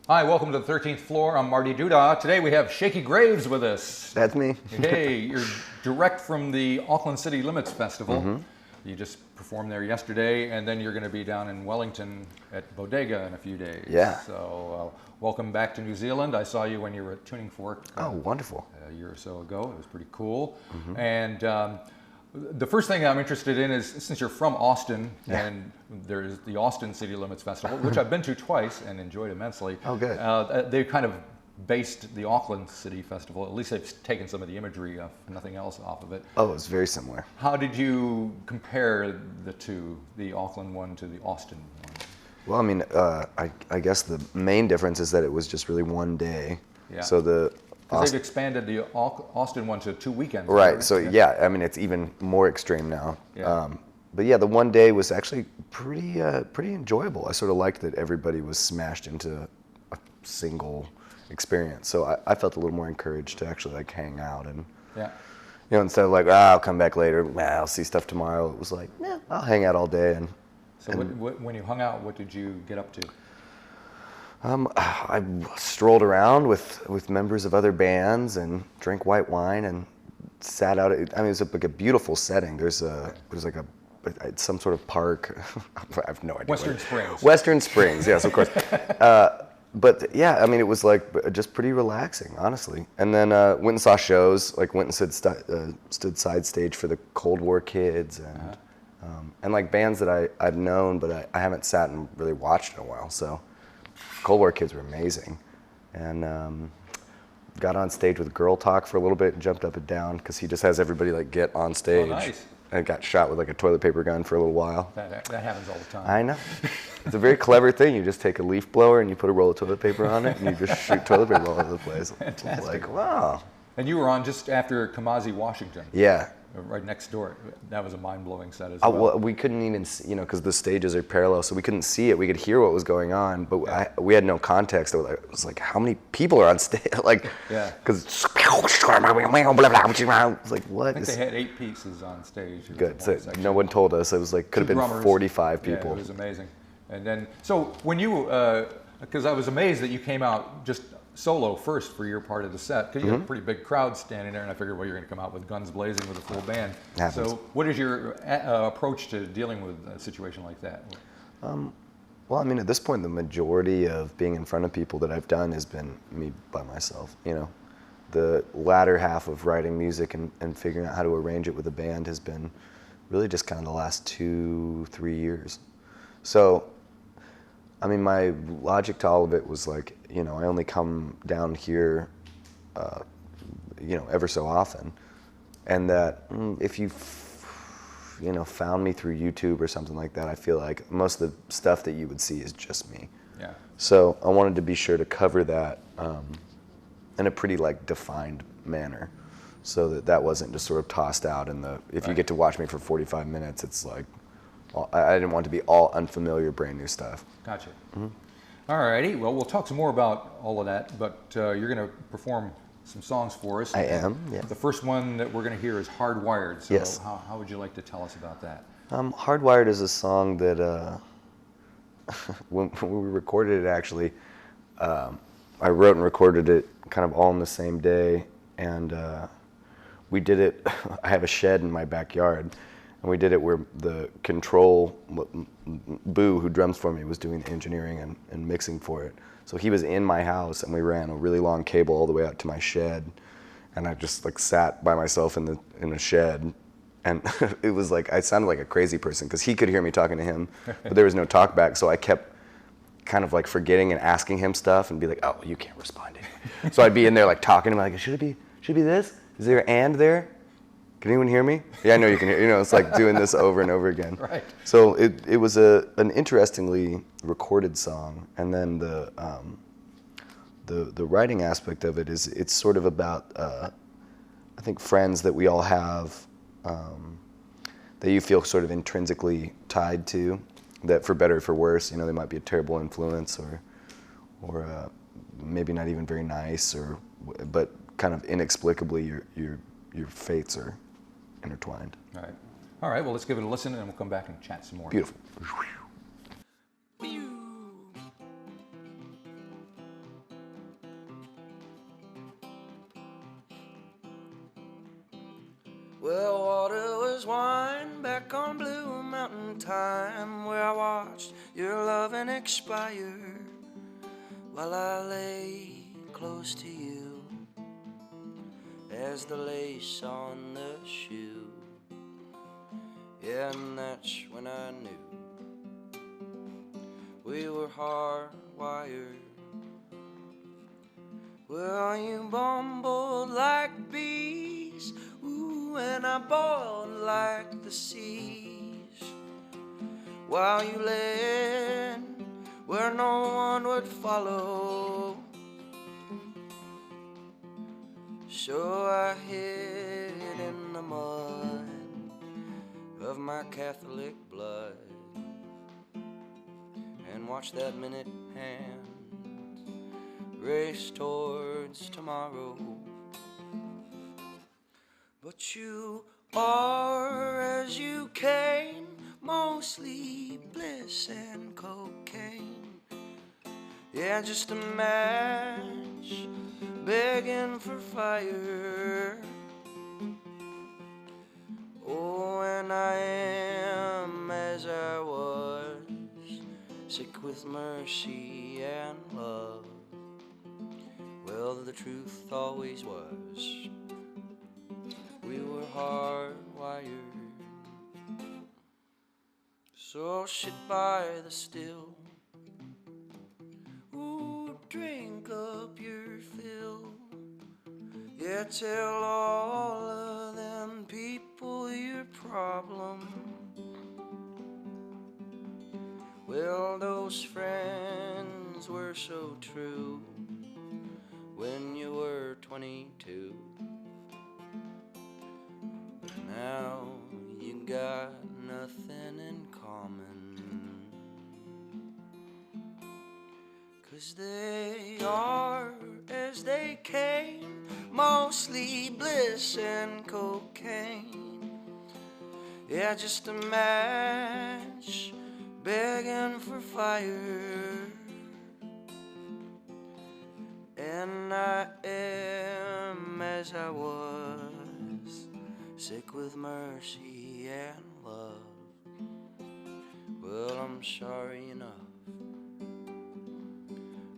Hi, welcome to the 13th floor. I'm Marty Duda. Today we have Shakey Graves with us. That's me. Hey, you're direct from the Auckland City Limits Festival. Mm-hmm. You just performed there yesterday, and then you're going to be down in Wellington at Bodega in a few days. Yeah. So welcome back to New Zealand. I saw you when you were at Tuning Fork. Oh, wonderful. A year or so ago. It was pretty cool. Mm-hmm. And the first thing I'm interested in is, since you're from Austin, and there's the Austin City Limits Festival, which I've been to twice and enjoyed immensely. Oh, good. They've kind of based the Auckland City Festival, at least they've taken some of the imagery, if nothing else, off of it. Oh, it's very similar. How did you compare the two, the Auckland one to the Austin one? Well, I mean, I guess the main difference is that it was just really one day. Yeah. So Because they've expanded the Austin one to 2 weekends. Right. So yeah, I mean, it's even more extreme now. Yeah. But yeah, the one day was actually pretty enjoyable. I sort of liked that everybody was smashed into a single experience. So I felt a little more encouraged to actually like hang out and, instead of like, I'll come back later, I'll see stuff tomorrow. It was like, I'll hang out all day. So when you hung out, what did you get up to? I strolled around with members of other bands and drank white wine and sat out. It was like a beautiful setting. There's some sort of park. I have no idea. Western Springs. Western Springs, yes, of course. But yeah, I mean, it was like just pretty relaxing, honestly. And then went and saw shows. Like went and stood side stage for the Cold War Kids and like bands that I've known, but I haven't sat and really watched in a while. So. Cold War Kids were amazing, and got on stage with Girl Talk for a little bit and jumped up and down because he just has everybody like get on stage. Oh, nice. And got shot with like a toilet paper gun for a little while. That happens all the time. I know. It's a very clever thing. You just take a leaf blower and you put a roll of toilet paper on it and you just shoot toilet paper all over the place. Fantastic. It's like, wow. And you were on just after Kamasi, Washington. Yeah. Right next door. That was a mind-blowing set as well. We couldn't even see, because the stages are parallel, so we couldn't see it. We could hear what was going on, but we had no context. It was like, how many people are on stage? Like, because it's like, what? I think they had 8 pieces on stage. Good. So no one told us. It was like, could have been drummers, 45 people. Yeah, it was amazing. And then, so when you, because I was amazed that you came out just solo first for your part of the set, because you had a pretty big crowd standing there, and I figured, well, you're going to come out with guns blazing with a full band. Happens. So what is your approach to dealing with a situation like that? Well, I mean, at this point, the majority of being in front of people that I've done has been me by myself. The latter half of writing music and figuring out how to arrange it with a band has been really just kind of the last 2-3 years. So, I mean, my logic to all of it was like, I only come down here, ever so often. And that if you, found me through YouTube or something like that, I feel like most of the stuff that you would see is just me. Yeah. So I wanted to be sure to cover that in a pretty like defined manner, so that wasn't just sort of tossed out in the, if you get to watch me for 45 minutes, it's like, I didn't want it to be all unfamiliar, brand new stuff. Gotcha. All righty. Well, we'll talk some more about all of that, but you're going to perform some songs for us. I am, yeah. The first one that we're going to hear is Hardwired. So yes. How would you like to tell us about that? Hardwired is a song that when we recorded it, actually, I wrote and recorded it kind of all in the same day, and we did it. I have a shed in my backyard. And we did it where the control, Boo, who drums for me, was doing the engineering and mixing for it. So he was in my house, and we ran a really long cable all the way out to my shed. And I just like sat by myself in a shed. And it was like, I sounded like a crazy person because he could hear me talking to him, but there was no talk back. So I kept kind of like forgetting and asking him stuff and be like, oh, you can't respond anymore. So I'd be in there like talking to him like, should it be this? Is there an and there? Can anyone hear me? Yeah, I know you can hear. It's like doing this over and over again. Right. So it was an interestingly recorded song, and then the writing aspect of it is it's sort of about I think friends that we all have that you feel sort of intrinsically tied to, that for better or for worse, they might be a terrible influence or maybe not even very nice, but kind of inexplicably your fates are intertwined. All right, well, let's give it a listen and we'll come back and chat some more. Beautiful. Well, water was wine back on Blue Mountain time, where I watched your loving expire while I lay close to you as the lace on the shoe. Yeah, and that's when I knew we were hardwired. Well, you bumbled like bees, ooh, and I boiled like the seas, while you led where no one would follow. So I hid in the mud of my Catholic blood and watched that minute hand race towards tomorrow. But you are as you came, mostly bliss and cocaine. Yeah, just a match begging for fire. Oh, and I am as I was, sick with mercy and love. Well, the truth always was, we were hardwired. So sit by the still, ooh, drink up your fill. Yeah, tell all of them people your problem. Well, those friends were so true when you were 22. But now you got nothing in common, 'cause they are as they came, mostly bliss and cocaine. Yeah, just a match begging for fire. And I am as I was, sick with mercy and love. Well, I'm sorry enough,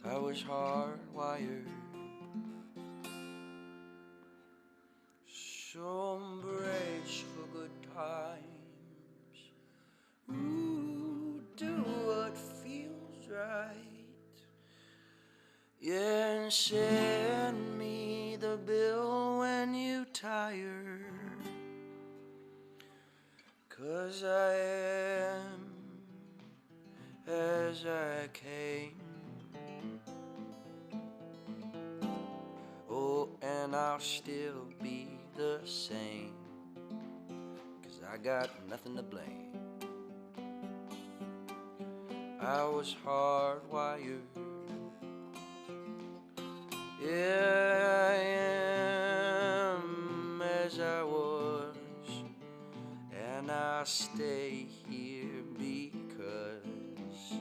I was hardwired. So embrace for good times, ooh, do what feels right. Yeah, and send me the bill when you tire, 'cause I am as I came. Oh, and I'll still be the same, 'cause I got nothing to blame. I was hardwired. Yeah, I am as I was, and I'll stay here because,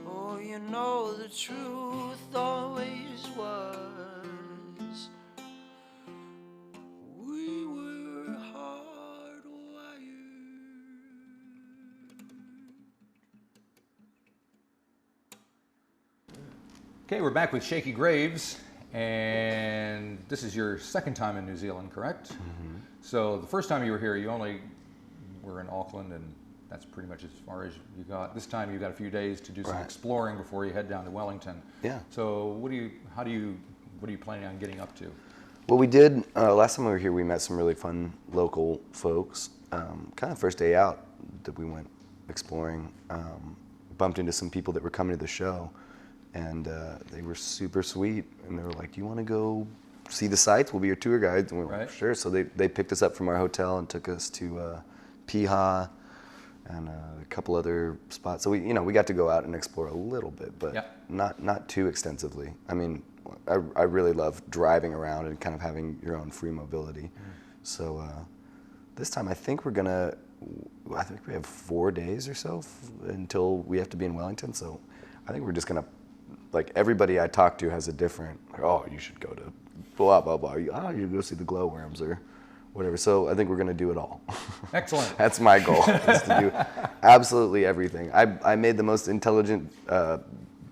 oh, you know the truth always was, we were hardwired. Okay, we're back with Shakey Graves, and this is your second time in New Zealand, correct? Mm-hmm. So the first time you were here, you only were in Auckland, and that's pretty much as far as you got. This time you got a few days to do some exploring before you head down to Wellington. Yeah. So what are you planning on getting up to? Well, we did, last time we were here, we met some really fun local folks. Kind of first day out that we went exploring, bumped into some people that were coming to the show, and they were super sweet, and they were like, "You want to go see the sights? We'll be your tour guides." And we were like, "Sure." So they picked us up from our hotel and took us to Piha and a couple other spots. So we got to go out and explore a little bit, but not too extensively. I mean, I really love driving around and kind of having your own free mobility. So this time I think we have 4 days or so until we have to be in Wellington. So I think we're just gonna, like, everybody I talk to has a different, like, oh, you should go to blah, blah, blah. You should go see the glowworms, or whatever. So I think we're gonna do it all. Excellent. That's my goal, is to do absolutely everything. I made the most intelligent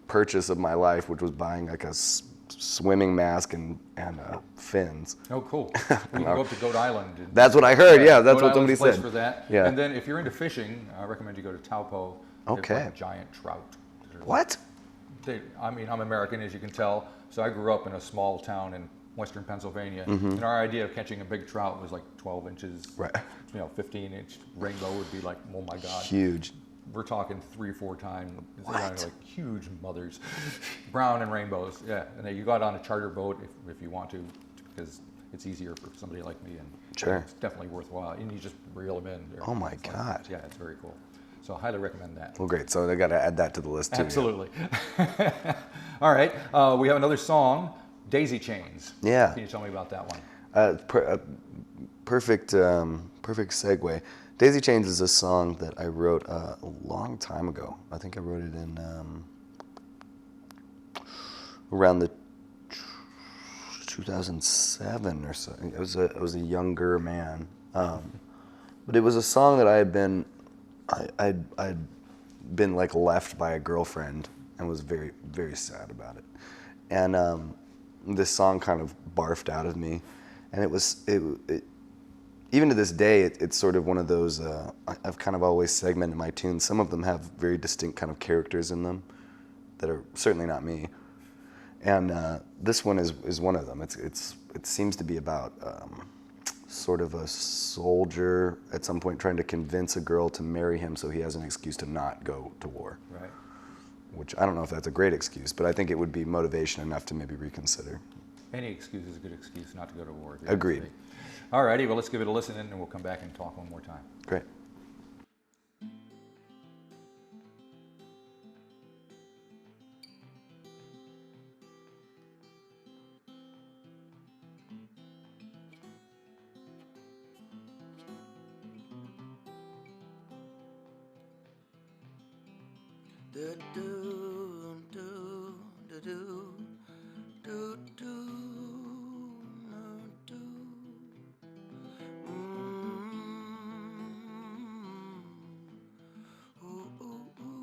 purchase of my life, which was buying like a swimming mask and fins. Oh, cool. We can go up to Goat Island. That's what I heard. Yeah, that's Goat what somebody Island's a place said. for that. Yeah. And then if you're into fishing, I recommend you go to Taupo. They have, Okay. like, giant trout. What? I mean, I'm American, as you can tell, so I grew up in a small town in western Pennsylvania, and our idea of catching a big trout was like 12 inches, Right. 15-inch rainbow would be like, oh my God. Huge. We're talking 3 or 4 times, What? like huge mothers, brown and rainbows, yeah. And then you go out on a charter boat if you want to, because it's easier for somebody like me, and Sure. it's definitely worthwhile. And you just reel them in. Oh my It's God. yeah, it's very cool. So I highly recommend that. Well, great. So I got to add that to the list too. Absolutely. All right, we have another song, Daisy Chains. Yeah. Can you tell me about that one? Perfect segue. Daisy Chains is a song that I wrote a long time ago. I think I wrote it in around the 2007 or so. I was a younger man, but it was a song that I'd been like left by a girlfriend and was very, very sad about it. And this song kind of barfed out of me, and it even to this day, it's sort of one of those, I've kind of always segmented my tunes. Some of them have very distinct kind of characters in them that are certainly not me. And this one is one of them. It seems to be about sort of a soldier at some point trying to convince a girl to marry him so he has an excuse to not go to war. Right. Which I don't know if that's a great excuse, but I think it would be motivation enough to maybe reconsider. Any excuse is a good excuse not to go to war. Agreed. All righty, well, let's give it a listen, and we'll come back and talk one more time. Great. Do do do do do do do do. Ooh ooh ooh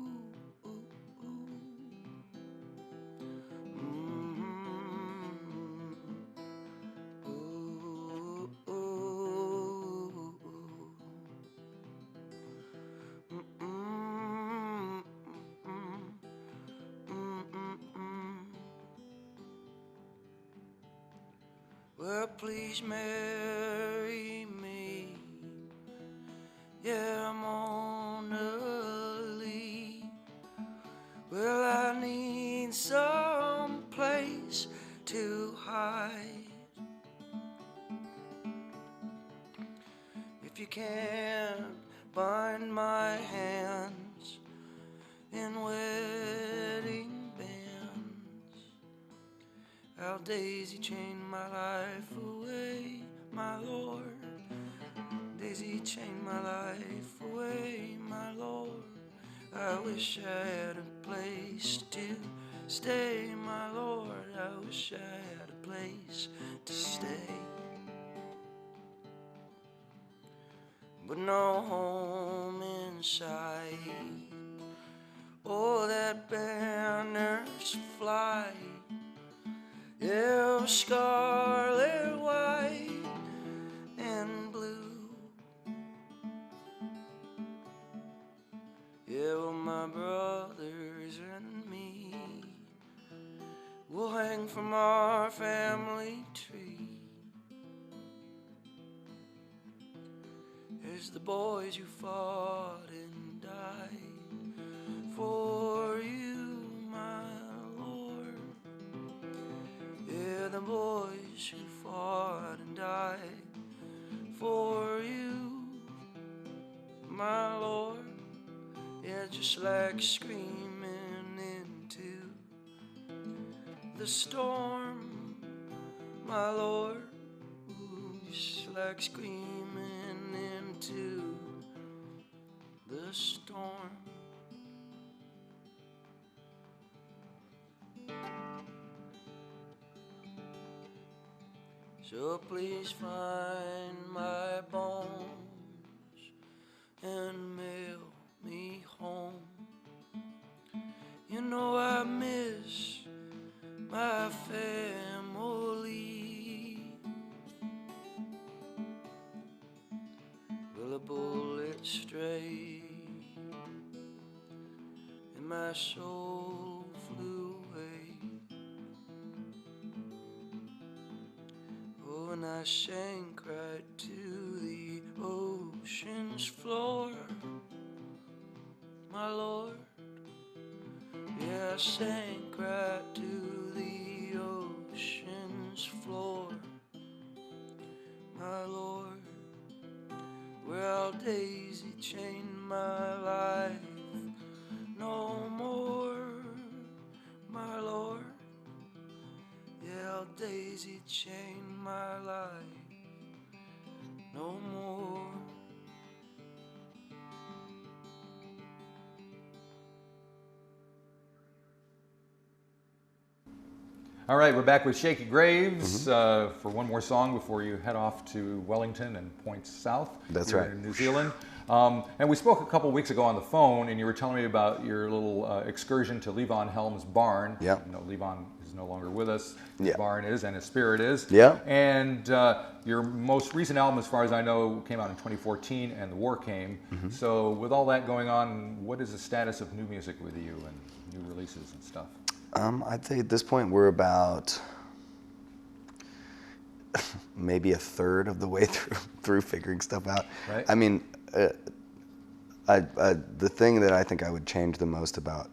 ooh ooh. Ooh ooh Well, please marry me. Yeah, I'm on a leave. Well, I need some place to hide. If you can't bind my hands in wedding bands, I'll daisy chain my life away, my Lord. Daisy chain my life away, my Lord. I wish I had a place to stay, my Lord. I wish I had a place to stay. But no home in sight. Oh, that banners fly. Yeah, scarlet, white, and blue. Yeah, well, my brothers and me will hang from our family tree as the boys who fought and died for you, my Lord. Yeah, the boys who fought and died for you, my Lord. Yeah, just like screaming into the storm, my Lord. Ooh, just like screaming into the storm. So please find my bones and mail me home. You know I miss my family. Well, a bullet straight and my soul flew away. Oh, and I sank right to the ocean's floor, my Lord. Yeah, I sank right to the ocean's floor, my Lord. Well, daisy chained my life no more, my Lord. Yeah, daisy chained my life no more. All right, we're back with Shakey Graves for one more song before you head off to Wellington and points south. That's You're right. in New Zealand. And we spoke a couple weeks ago on the phone, and you were telling me about your little excursion to Levon Helm's barn. Yeah. You know, Levon is no longer with us. His Yeah. barn is, and his spirit is. Yeah. And your most recent album, as far as I know, came out in 2014, and The War Came. So with all that going on, what is the status of new music with you and new releases and stuff? I'd say at this point we're about maybe a third of the way through figuring stuff out. Right. I mean, the thing that I think I would change the most about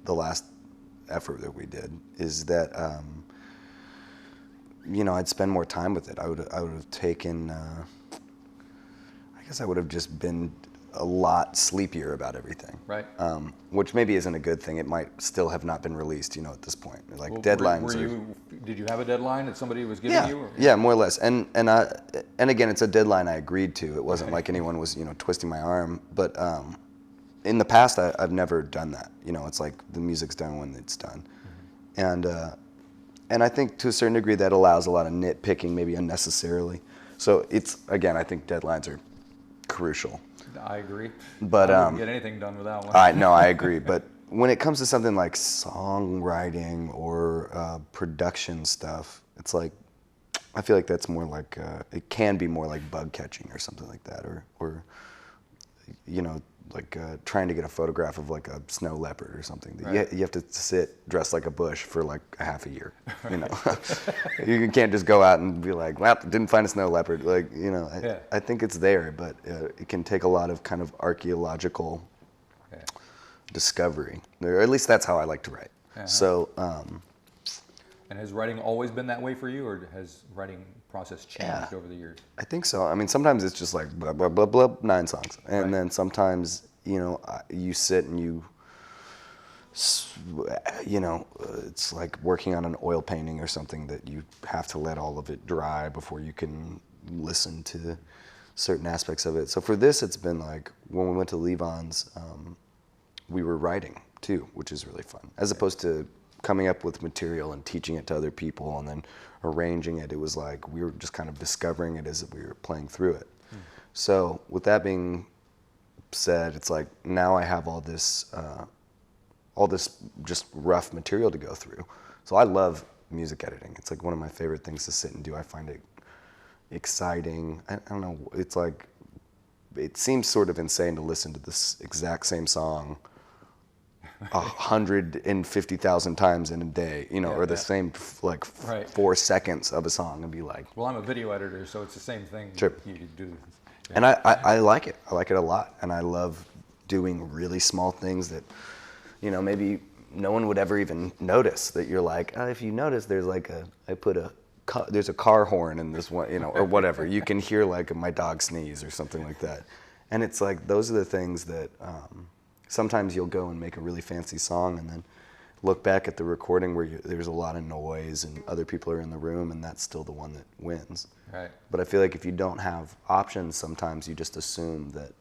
the last effort that we did is that you know, I'd spend more time with it. I would have taken. I guess I would have just been a lot sleepier about everything. Right. Which maybe isn't a good thing. It might still have not been released, you know, at this point. Like Well, deadlines. Did you have a deadline that somebody was giving Yeah, you? Or? yeah, more or less. And again, it's a deadline I agreed to. It wasn't like anyone was, you know, twisting my arm. But in the past, I've never done that. You know, it's like the music's done when it's done. And I think to a certain degree that allows a lot of nitpicking, maybe unnecessarily. So it's, again, I think deadlines are crucial. I agree. But I wouldn't get anything done without one. I agree. But when it comes to something like songwriting or production stuff, it's like I feel like that's more like it can be more like bug catching or something like that, or you know, like trying to get a photograph of like a snow leopard or something. Right. You have to sit dressed like a bush for like a half a year. You know, you can't just go out and be like, well, didn't find a snow leopard. Like, you know, I think it's there, but it can take a lot of kind of archaeological discovery. Or at least that's how I like to write. So. And has writing always been that way for you, or has writing process changed over the years? I think so. I mean, sometimes it's just like blah, blah, blah, blah, 9 songs. And then sometimes, you know, you sit and you know, it's like working on an oil painting or something that you have to let all of it dry before you can listen to certain aspects of it. So for this, it's been like when we went to Levon's, we were writing too, which is really fun. As opposed to coming up with material and teaching it to other people and then arranging it. It was like we were just kind of discovering it as we were playing through it. So with that being said, it's like now I have all this just rough material to go through. So I love music editing. It's like one of my favorite things to sit and do. I find it exciting. I don't know. It's like, it seems sort of insane to listen to this exact same song 150,000 times in a day, you know, or the same like 4 seconds of a song and be like. Well, I'm a video editor, so it's the same thing. Sure. You could do. Yeah. And I like it. I like it a lot, and I love doing really small things that, you know, maybe no one would ever even notice. That you're like, if you notice, there's like there's a car horn in this one, you know, or whatever. You can hear like my dog sneeze or something like that, and it's like those are the things that. Sometimes you'll go and make a really fancy song and then look back at the recording where there's a lot of noise and other people are in the room, and that's still the one that wins. Right. But I feel like if you don't have options, sometimes you just assume that,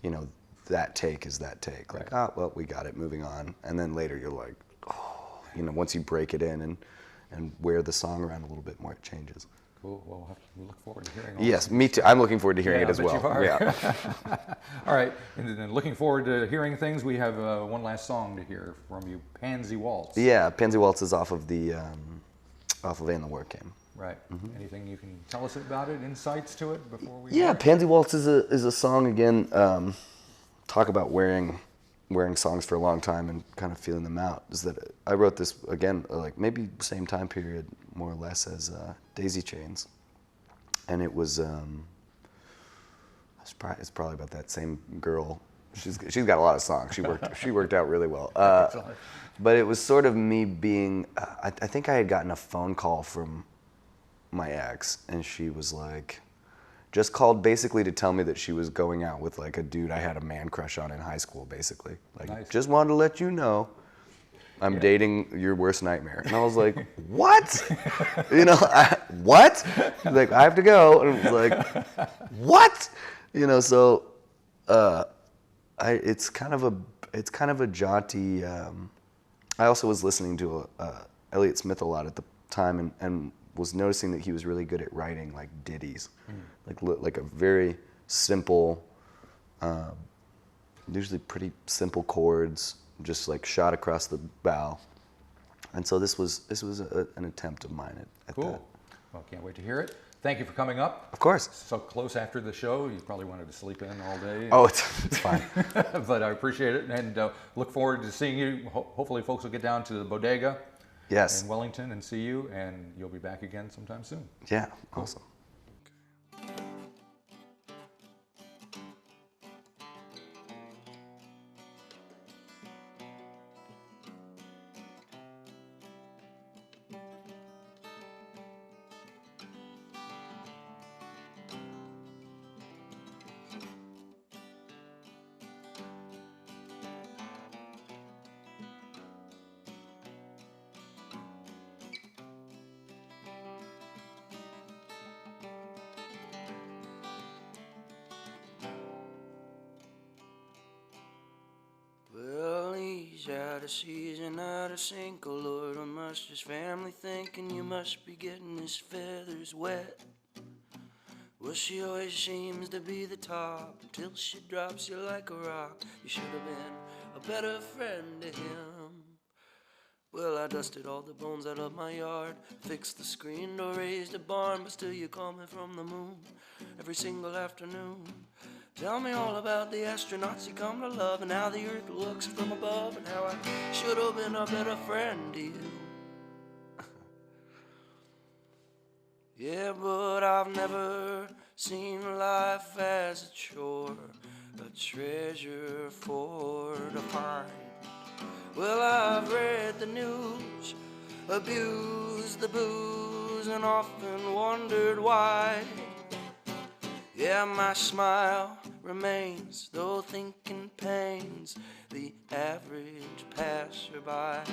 you know, that take is that take. Like, well, we got it, moving on. And then later you're like, you know, once you break it in and wear the song around a little bit more, it changes. Cool. Well, we'll have to look forward to hearing all Yes, this. me too. I'm looking forward to hearing it I as bet well. you are. Yeah. All right. And then looking forward to hearing things. We have one last song to hear from you, Pansy Waltz. Yeah, Pansy Waltz is off of And the Word Came. Right. Anything you can tell us about it? Insights to it before we? Yeah, Pansy Waltz is a song again. Talk about wearing songs for a long time and kind of feeling them out. Is that I wrote this again, like maybe same time period, more or less, as Daisy Chains, and it was it's probably about that same girl. She's got a lot of songs. She worked out really well. But it was sort of me being. I think I had gotten a phone call from my ex, and she was like, just called basically to tell me that she was going out with like a dude I had a man crush on in high school, basically. Like, Nice. Just wanted to let you know I'm dating your worst nightmare. And I was like, what? What? She's like, I have to go. And it was like, what? So it's kind of a jaunty. I also was listening to Elliott Smith a lot at the time, and was noticing that he was really good at writing like ditties, like a very simple, usually pretty simple chords, just like shot across the bow. And so this was an attempt of mine at Cool. that. Well, can't wait to hear it. Thank you for coming up. Of course. So close after the show, you probably wanted to sleep in all day. Oh, it's fine. But I appreciate it, and look forward to seeing you. Hopefully folks will get down to the Bodega Yes. in Wellington and see you, and you'll be back again sometime soon. Yeah. Awesome. Well, he's out of season, out of sync. Oh Lord, what must his family think? And you must be getting his feathers wet. Well, she always seems to be the top till she drops you like a rock. You should have been a better friend to him. Well, I dusted all the bones out of my yard, fixed the screen door, raised a barn, but still you call me from the moon every single afternoon. Tell me all about the astronauts you come to love, and how the earth looks from above, and how I should have been a better friend to you. Yeah, but I've never seen life as a chore, a treasure for to find. Well, I've read the news, abused the booze, and often wondered why. Yeah, my smile remains, though thinking pains the average passerby.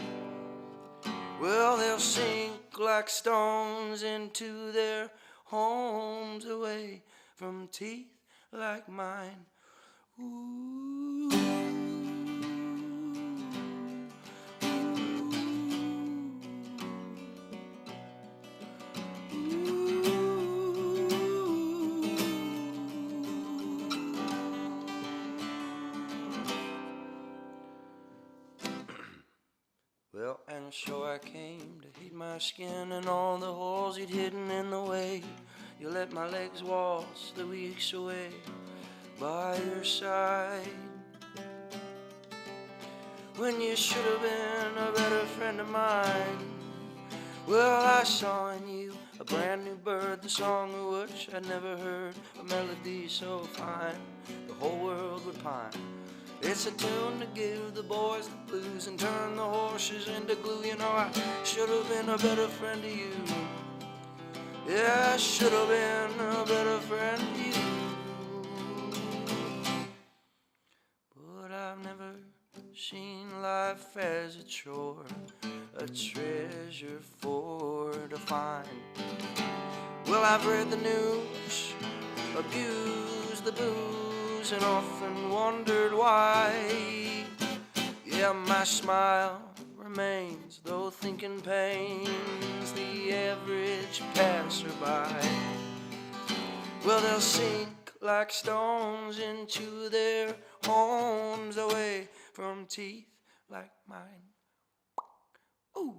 Well, they'll sink like stones into their homes, away from teeth like mine. Ooh. Well, and so I came to hate my skin and all the holes you'd hidden in the way. You let my legs waltz the weeks away by your side, when you should have been a better friend of mine. Well, I saw in you a brand new bird, the song of which I'd never heard, a melody so fine the whole world would pine. It's a tune to give the boys the blues and turn the horses into glue. You know, I should have been a better friend to you. Yeah, I should have been a better friend to you. But I've never seen life as a chore, a treasure for to find. Well, I've read the news, abused the booze, and often wondered why. Yeah, my smile remains, though thinking pains the average each passerby. Well, they'll sink like stones into their homes, away from teeth like mine. Ooh.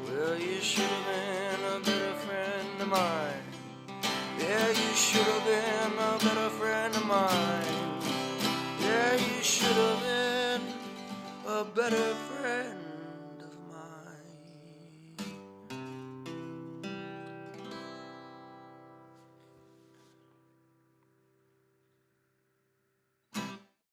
Well, you should have been a better friend of mine. Yeah, you should have been a better friend of mine. Yeah, you should have been a better friend